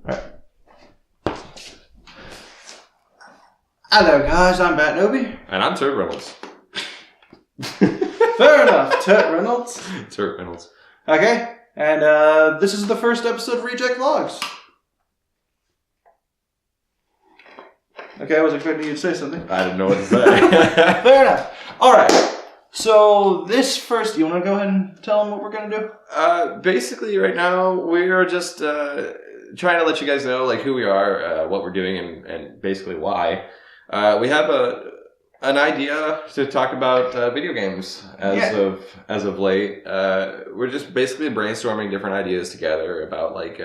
Alright. Hello guys, I'm Bat Noby. And I'm Turt Reynolds. Fair enough, Turt Reynolds. Turt Reynolds. Okay, and this is the first episode of Reject Vlogs. Okay, I was expecting you to say something. I didn't know what to say. Fair enough. Alright, so this first, you want to go ahead and tell them what we're going to do? Basically, right now, we are just trying to let you guys know like who we are, what we're doing, and basically why. We have an idea to talk about video games as of late. We're just basically brainstorming different ideas together about like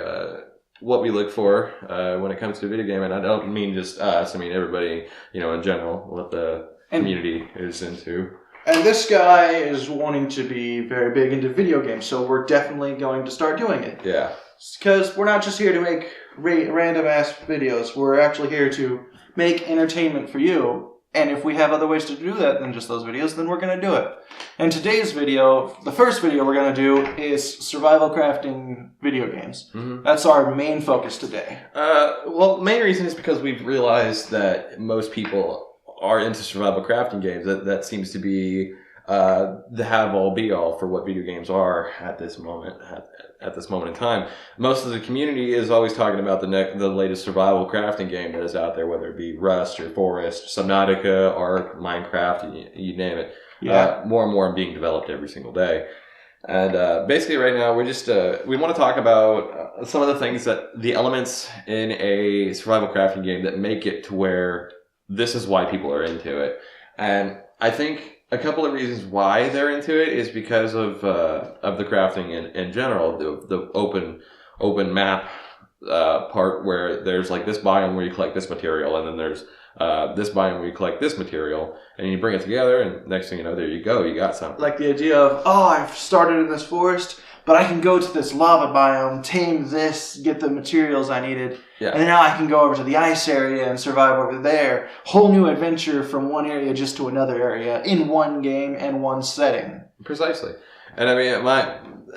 what we look for when it comes to a video game, and I don't mean just us. I mean everybody, in general, what the community is into. And this guy is wanting to be very big into video games, so we're definitely going to start doing it. Yeah. Because we're not just here to make random-ass videos. We're actually here to make entertainment for you. And if we have other ways to do that than just those videos, then we're going to do it. And today's video, the first video we're going to do is survival crafting video games. Mm-hmm. That's our main focus today. Well, the main reason is because we've realized that most people are into survival crafting games. That seems to be the have-all be-all for what video games are at this moment. At this moment in time, most of the community is always talking about the latest survival crafting game that is out there, whether it be Rust or Forest, Subnautica, Ark, Minecraft, you name it. Yeah. More and more being developed every single day. And basically right now we're just, we want to talk about some of the things the elements in a survival crafting game that make it to where this is why people are into it. And I think a couple of reasons why they're into it is because of the crafting in general, the open map part where there's like this biome where you collect this material, and then there's this biome where you collect this material, and you bring it together, and next thing you know, there you go, you got something. Like the idea of, I've started in this forest, but I can go to this lava biome, tame this, get the materials I needed, and now I can go over to the ice area and survive over there. Whole new adventure from one area just to another area in one game and one setting. Precisely. And I mean,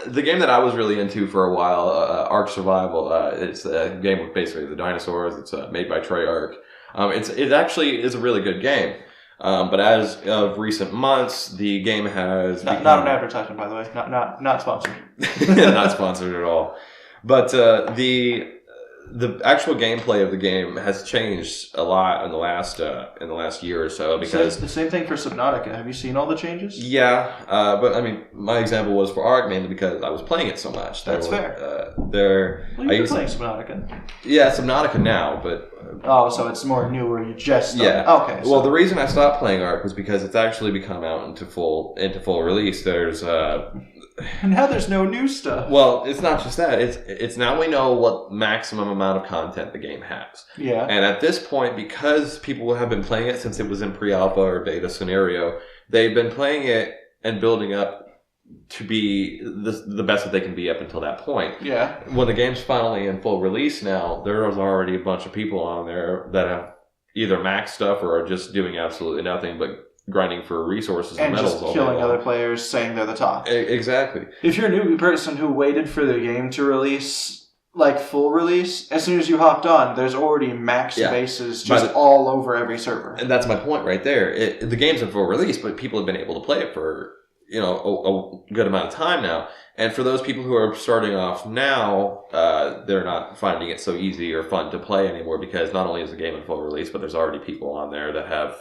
the game that I was really into for a while, Ark Survival, it's a game with basically the dinosaurs. It's made by Treyarch. It actually is a really good game. But as of recent months, the game has not an advertisement, by the way. Not sponsored. Not sponsored at all. But the actual gameplay of the game has changed a lot in the last year or so, because the same thing for Subnautica. Have you seen all the changes? Yeah, but I mean, my example was for Ark mainly because I was playing it so much. That's fair. You're playing Subnautica. Yeah, Subnautica now, but so it's more newer. You just Okay. Well, the reason I stopped playing Ark was because it's actually become out into full release. There's and now there's no new stuff. Well, it's not just that. It's now we know what maximum amount of content the game has. Yeah. And at this point, because people have been playing it since it was in pre-alpha or beta scenario, they've been playing it and building up to be the best that they can be up until that point. Yeah. When the game's finally in full release now, there's already a bunch of people on there that have either maxed stuff or are just doing absolutely nothing but grinding for resources and metals, just killing other players, saying they're the top. Exactly. If you're a new person who waited for the game to release, like full release, as soon as you hopped on, there's already max bases just all over every server. And that's my point right there. The game's in full release, but people have been able to play it for a good amount of time now. And for those people who are starting off now, they're not finding it so easy or fun to play anymore, because not only is the game in full release, but there's already people on there that have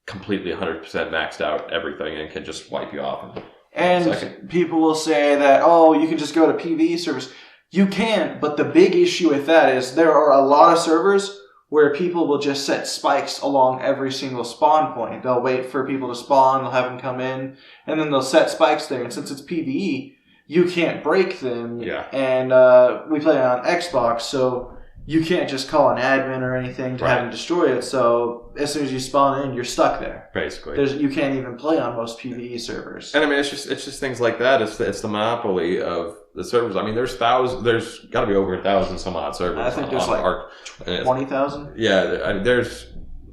completely 100% maxed out everything and can just wipe you off. And people will say that, you can just go to PvE servers. You can, but the big issue with that is there are a lot of servers where people will just set spikes along every single spawn point. They'll wait for people to spawn, they'll have them come in, and then they'll set spikes there. And since it's PvE, you can't break them. Yeah. And we play on Xbox, so you can't just call an admin or anything to have them destroy it. So as soon as you spawn in, you're stuck there. Basically, you can't even play on most PvE servers. And I mean, it's just things like that. It's the monopoly of the servers. I mean, there's got to be over 1,000 some odd servers. I think there's Ark. 20,000. Yeah, there's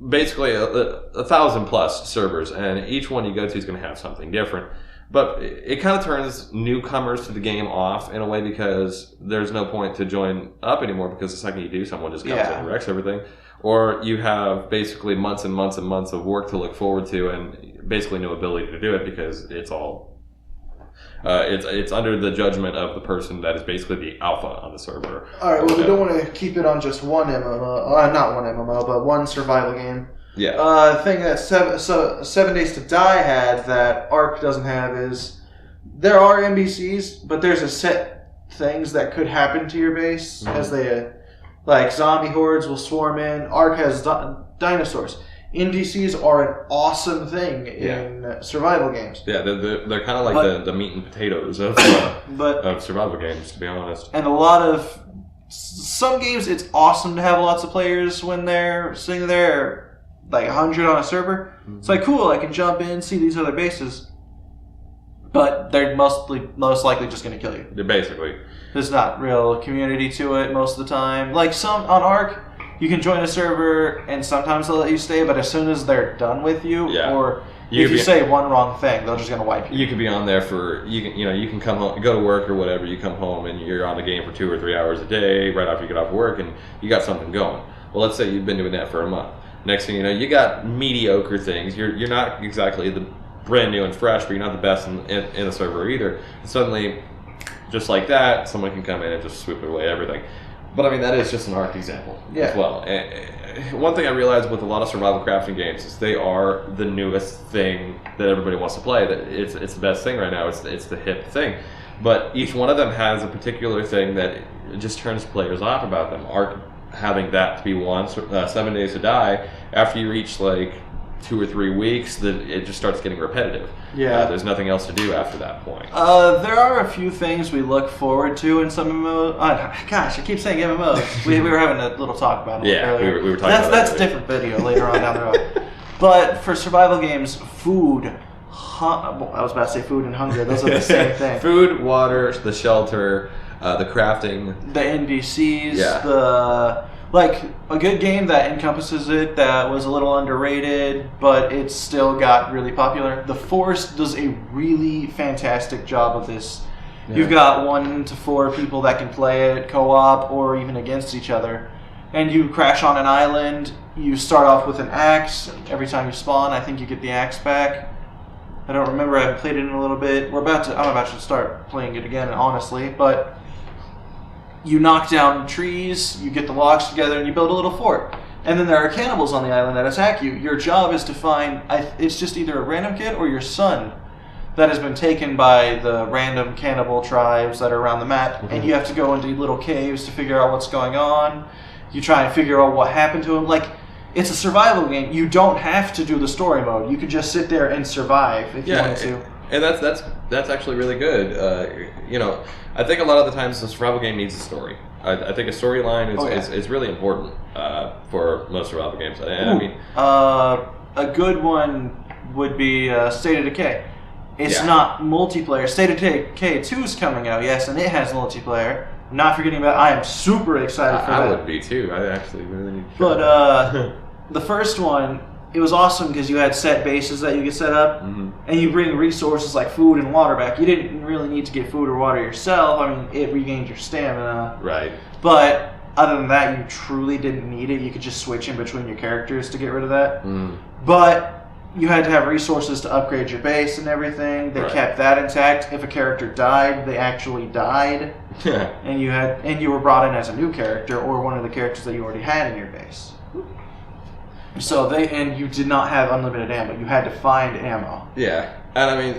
basically 1,000 plus servers, and each one you go to is going to have something different. But it kind of turns newcomers to the game off in a way because there's no point to join up anymore because the second you do, someone just comes in and wrecks everything. Or you have basically months and months and months of work to look forward to and basically no ability to do it because it's all... it's under the judgment of the person that is basically the alpha on the server. All right, well, we don't want to keep it on just one MMO. Not one MMO, but one survival game. Yeah. Thing that 7 Days to Die had that Ark doesn't have is there are NPCs, but there's a set things that could happen to your base as they like zombie hordes will swarm in. Ark has dinosaurs. NPCs are an awesome thing in survival games. Yeah, they're kind of like the meat and potatoes of survival games, to be honest. And some games, it's awesome to have lots of players when they're sitting there. Like 100 on a server. It's like, cool, I can jump in, see these other bases. But they're most likely just going to kill you. Basically. There's not real community to it most of the time. Like on Ark, you can join a server and sometimes they'll let you stay, but as soon as they're done with you, or if you say one wrong thing, they're just going to wipe you. You could be on there for, you can come home, go to work or whatever, you come home and you're on the game for 2 or 3 hours a day right after you get off work and you got something going. Well, let's say you've been doing that for a month. Next thing you know, you got mediocre things. You're not exactly the brand new and fresh, but you're not the best in the server either. And suddenly, just like that, someone can come in and just swoop away everything. But I mean, that is just an Ark example as well. And one thing I realized with a lot of survival crafting games is they are the newest thing that everybody wants to play. That it's the best thing right now. It's the hip thing. But each one of them has a particular thing that just turns players off about them. Ark having that to be one, 7 Days to Die, after you reach like 2 or 3 weeks, it just starts getting repetitive. Yeah. There's nothing else to do after that point. There are a few things we look forward to in some MMOs. Gosh, I keep saying MMOs. we were having a little talk about it earlier. we were talking about that. That's a different video later on down the road. But for survival games, food... I was about to say food and hunger. Those are the same thing. Food, water, the shelter... the crafting, the NPCs, like a good game that encompasses it that was a little underrated, but it still got really popular. The Forest does a really fantastic job of this. Yeah. You've got 1 to 4 people that can play it co-op or even against each other, and you crash on an island. You start off with an axe. Every time you spawn, I think you get the axe back. I don't remember. I haven't played it in a little bit. I'm about to start playing it again, honestly, but. You knock down trees, you get the logs together, and you build a little fort. And then there are cannibals on the island that attack you. Your job is to find, it's just either a random kid or your son that has been taken by the random cannibal tribes that are around the map. And you have to go into little caves to figure out what's going on. You try and figure out what happened to him. Like, it's a survival game. You don't have to do the story mode. You could just sit there and survive if you want to. And that's actually really good. I think a lot of the times the survival game needs a story. I think a storyline is really important for most survival games. A good one would be State of Decay. It's not multiplayer. State of Decay 2 is coming out, yes, and it has multiplayer. Not forgetting about. I am super excited for that. I would be too. I actually really need to. But the first one. It was awesome because you had set bases that you could set up, and you bring resources like food and water back. You didn't really need to get food or water yourself. I mean, it regained your stamina. Right. But other than that, you truly didn't need it. You could just switch in between your characters to get rid of that. But you had to have resources to upgrade your base and everything. They kept that intact. If a character died, they actually died. and you were brought in as a new character or one of the characters that you already had in your base. So you did not have unlimited ammo. You had to find ammo. Yeah, and I mean,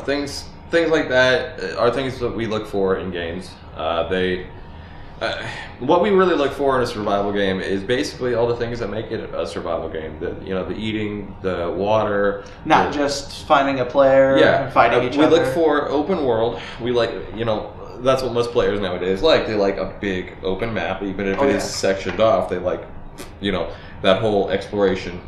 things like that are things that we look for in games. What we really look for in a survival game is basically all the things that make it a survival game. The eating, the water. Not just finding a player and fighting each other. We look for open world. We like, that's what most players nowadays like. They like a big open map, even if it is sectioned off. They like, that whole exploration,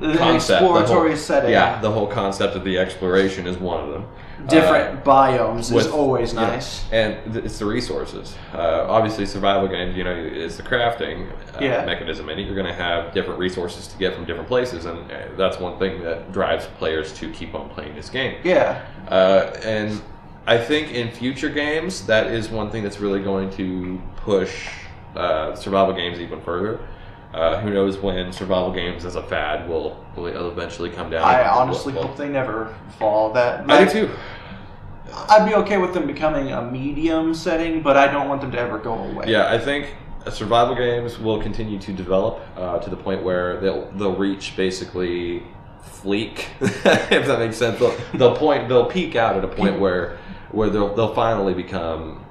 concept, exploratory setting. Yeah, the whole concept of the exploration is one of them. Different biomes is always nice. And it's the resources. Obviously, survival games, is the crafting mechanism in it. You're going to have different resources to get from different places, and that's one thing that drives players to keep on playing this game. Yeah. And I think in future games, that is one thing that's really going to push survival games even further. Who knows when survival games as a fad will eventually come down. I honestly hope they never fall that. I do too. I'd be okay with them becoming a medium setting, but I don't want them to ever go away. Yeah, I think survival games will continue to develop to the point where they'll reach basically fleek, if that makes sense. They'll peak out at a point where they'll finally become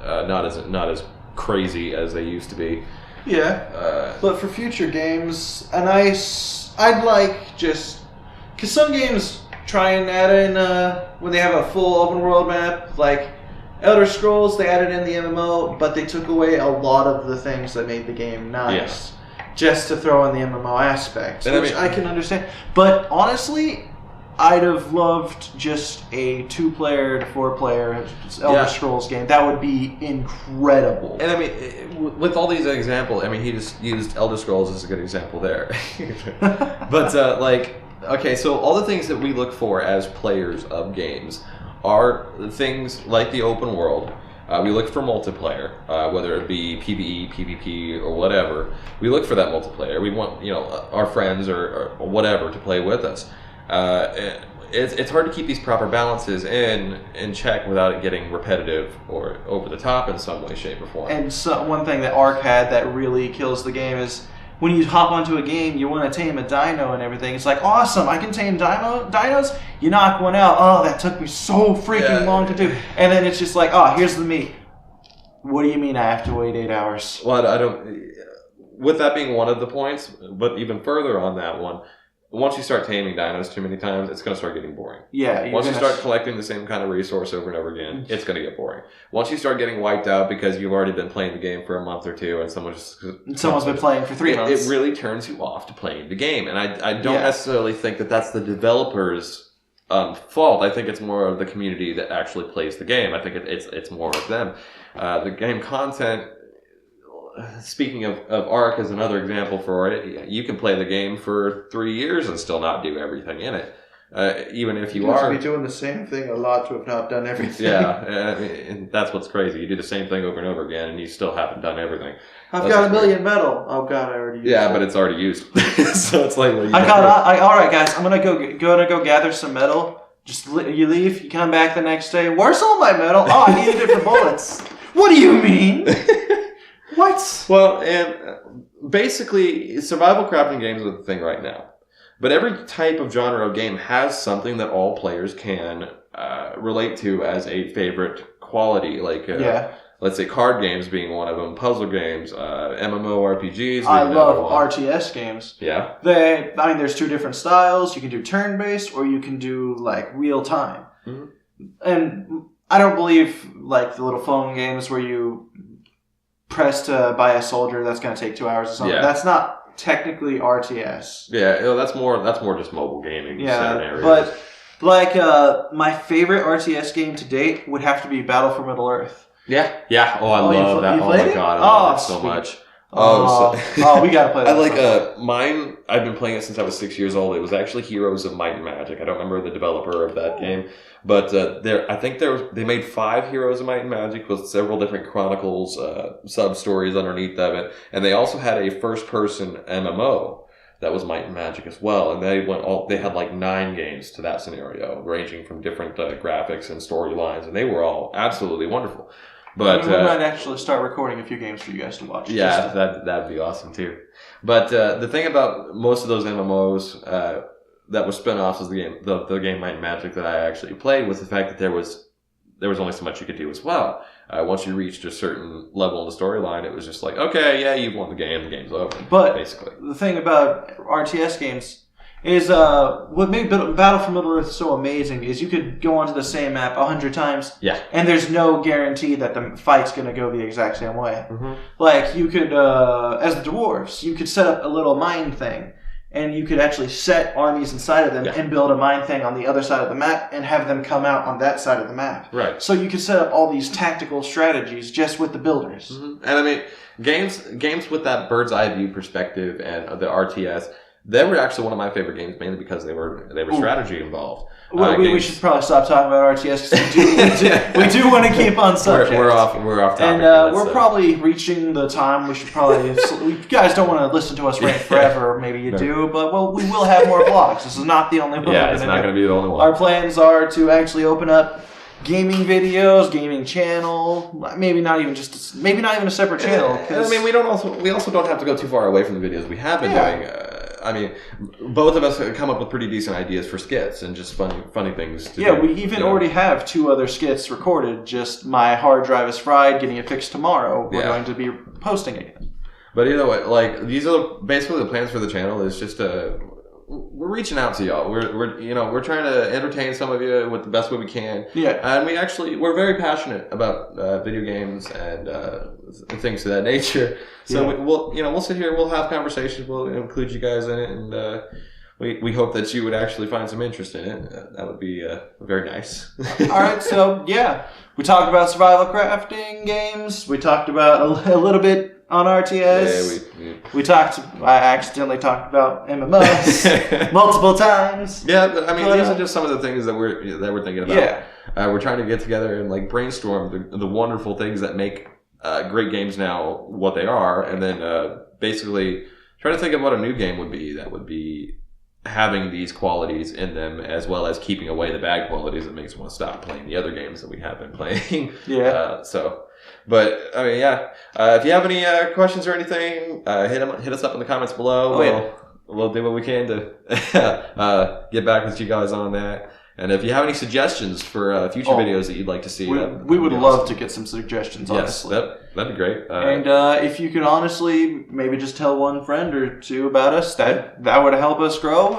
not as crazy as they used to be. Yeah, but for future games, I'd like just because some games try and add in when they have a full open world map, like Elder Scrolls, they added in the MMO, but they took away a lot of the things that made the game nice, just to throw in the MMO aspect, which I can understand. But honestly, I'd have loved just a 2-player to 4-player Elder Scrolls game. That would be incredible. And I mean, with all these examples, I mean, he just used Elder Scrolls as a good example there. But okay, so all the things that we look for as players of games are things like the open world. We look for multiplayer, whether it be PvE, PvP, or whatever. We look for that multiplayer. We want our friends or whatever to play with us. It's hard to keep these proper balances in check without it getting repetitive or over the top in some way, shape, or form. And so one thing that Ark had that really kills the game is when you hop onto a game, you want to tame a dino and everything. It's like, awesome, I can tame dinos. You knock one out. Oh, that took me so freaking long to do. And then it's just like, oh, here's the meat. What do you mean I have to wait 8 hours? Well, I don't. With that being one of the points, but even further on that one, once you start taming dinos too many times, it's going to start getting boring. Yeah. Once you start collecting the same kind of resource over and over again, it's going to get boring. Once you start getting wiped out because you've already been playing the game for a month or two and someone's been playing for 3 months. It really turns you off to playing the game. And I don't necessarily think that that's the developer's fault. I think it's more of the community that actually plays the game. I think it's more of them. The game content... Speaking of Ark as another example for it, you can play the game for 3 years and still not do everything in it. Even if you are... be doing the same thing a lot to have not done everything. Yeah, and that's what's crazy. You do the same thing over and over again and you still haven't done everything. I've got 1 million metal. Oh god, I already used it. Yeah, but it's already used. So it's like... Well, alright guys, I'm gonna go gather some metal. You leave, you come back the next day. Where's all my metal? Oh, I needed it for bullets. What do you mean? What? Well, and basically, survival crafting games are the thing right now. But every type of genre of game has something that all players can relate to as a favorite quality. Like, let's say card games being one of them, puzzle games, MMORPGs. I love RTS games. Yeah. There's 2 different styles. You can do turn-based or you can do, like, real-time. Mm-hmm. And I don't believe, like, the little phone games where you... press to buy a soldier that's going to take 2 hours or something. Yeah. That's not technically RTS. Yeah, that's more just mobile gaming. Yeah, but like my favorite RTS game to date would have to be Battle for Middle Earth. Yeah. Oh, I love that. Oh my god, I love it so much. We gotta play that. I like mine. I've been playing it since I was 6 years old. It was actually Heroes of Might and Magic. I don't remember the developer of that game, but I think they made 5 Heroes of Might and Magic with several different chronicles, sub stories underneath of it, and they also had a first person MMO that was Might and Magic as well. And they had like 9 games to that scenario, ranging from different graphics and storylines, and they were all absolutely wonderful. But we might actually start recording a few games for you guys to watch. Yeah, that'd be awesome too. But the thing about most of those MMOs that were spin-offs of the game Might and Magic that I actually played was the fact that there was only so much you could do as well. Once you reached a certain level in the storyline, it was just like, okay, yeah, you've won the game's over. But basically, the thing about RTS games is what made Battle for Middle Earth so amazing is you could go onto the same map 100 times, and there's no guarantee that the fight's going to go the exact same way. Mm-hmm. Like, you could, as the dwarves, you could set up a little mine thing, and you could actually set armies inside of them and build a mine thing on the other side of the map and have them come out on that side of the map. Right. So you could set up all these tactical strategies just with the builders. Mm-hmm. And I mean, games with that bird's eye view perspective and the RTS, they were actually one of my favorite games, mainly because they were strategy involved. We should probably stop talking about RTS because we do want to keep on subject. We're off topic. And we're probably reaching the time. We should probably. You guys don't want to listen to us rant forever. Maybe you do, but we will have more vlogs. This is not the only one. Yeah, it's not going to be the only one. Our plans are to actually open up gaming videos, gaming channel. Maybe not even a separate channel. I mean, we also don't have to go too far away from the videos we have been doing. I mean, both of us have come up with pretty decent ideas for skits and just funny things to do. Yeah, we even already have 2 other skits recorded. Just my hard drive is fried, getting it fixed tomorrow. We're going to be posting again. But either way, like, these are basically the plans for the channel. Is just we're reaching out to y'all. We're trying to entertain some of you with the best way we can. Yeah. And we're very passionate about video games and things of that nature. So we'll sit here, we'll have conversations, we'll include you guys in it, and we hope that you would actually find some interest in it. That would be very nice. All right, so we talked about survival crafting games. We talked about a little bit on RTS. Yeah, I accidentally talked about MMOs multiple times. Yeah, but I mean, these are just some of the things that we're thinking about. Yeah. We're trying to get together and like brainstorm the wonderful things that make great games now what they are, and then basically try to think of what a new game would be that would be having these qualities in them, as well as keeping away the bad qualities that makes us want to stop playing the other games that we have been playing. Yeah. But I mean, if you have any questions or anything, hit us up in the comments below. We'll do what we can to get back with you guys on that. And if you have any suggestions for future videos that you'd like to see, we would love to get some suggestions, honestly. Yes, that'd be great. And if you could honestly maybe just tell one friend or 2 about us, that would help us grow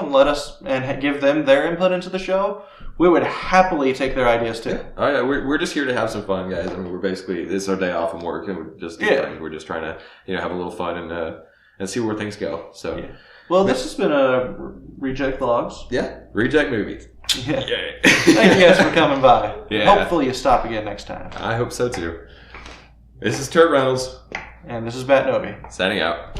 and give them their input into the show. We would happily take their ideas too. Oh yeah, we're just here to have some fun, guys. I mean, we're basically, this is our day off from work, and we're just we're just trying to have a little fun and see where things go. So. Yeah. Well, this has been a Reject Vlogs. Yeah, Reject Movies. Yeah. Thank you guys for coming by. Yeah. Hopefully you stop again next time. I hope so too. This is Turtrynalds. And this is Bat Novi. Signing out.